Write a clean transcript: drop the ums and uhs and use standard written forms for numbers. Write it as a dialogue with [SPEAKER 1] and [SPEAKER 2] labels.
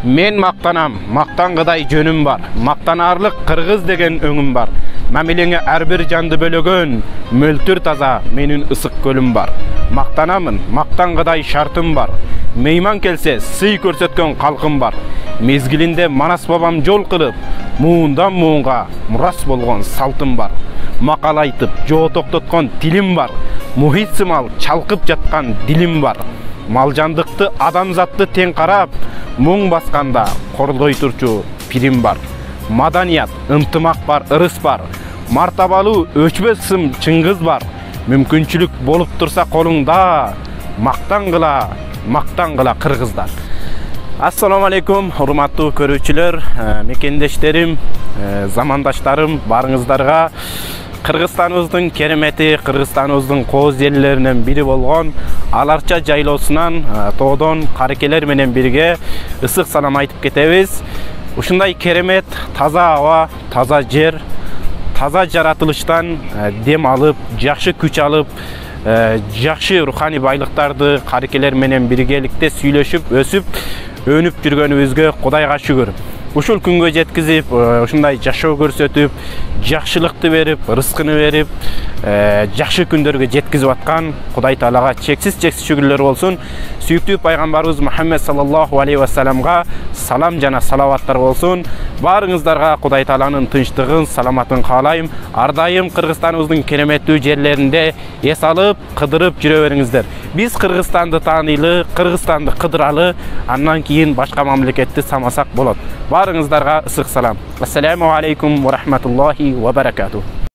[SPEAKER 1] Мен мақтанам, мақтанғыдай жөнім бар. Мақтанарлық қырғыз деген өңім бар. Мәмелеңе әрбір жанды бөлөгөн, мөлтір таза менің ысық көлім бар. Мақтанамын, мақтанғыдай шартым бар. Мейман келсе, сый көрсеткен қалқым бар. Мезгілінде Манас бабам жол қылып, муындан муынға мұрас болған салтым бар. Мақал айтып, жоо тоқтатқан тілім бар. Мұхит сымал чалқып жатқан дилим бар. Малжандықты адамзатты тең қарап, мұң басқанда қорлой тұрчу пирим бар. Маданият, ынтымақ бар, ырыс бар. Мартабалу өчбес сым чыңғыз бар. Мүмкіншілік болып тұрса қолыңда, мақтан қыла қырғыздар. Ассаламу алейкум, урматтуу көрүүчүлөр, мекендештерим, замандаштарым, барыңыздарға Кыргызстаныбыздын керемети, Кыргызстаныбыздын кооз жерлеринен бири болгон Аларча жайлоосунан тоодон карекелер менен бирге ысык салам айтып кетебиз. Ушундай керемет, таза аба, таза жер, таза жаратылыштан дем алып, жакшы күч алып, жакшы руханий байлыктарды карекелер менен биргеликте сүйлөшүп, өсүп, өнүп жүргөнүбүзгө Кудайга шүгүр. Ушул күнгө жеткизип, ушундай жашоо көрсөтүп, жакшылыкты берип, рызкыны берип, жакшы күндөргө жеткизип аткан Кудай Таалага чексиз шүгүрлөр болсун. Сүйүктүү пайгамбарыбыз Мухаммед саллаллаху алейхи ва салламга салам жана салаваттар болсун. Барыңыздарга Кудай Тааланын тынчтыгын, саламатын каалайм. Ар дайым Кыргызстаныбыздын кереметтүү жерлеринде эс алып, кыдырып жүрө бериңиздер. Биз Кыргызстанды таанылы, Кыргызстанды кыдыралы, андан кийин башка мамлекетти самасак болот. Барыңыздарға ысык салам. Ассаламу алейкум ва рахматуллахи ва баракатух.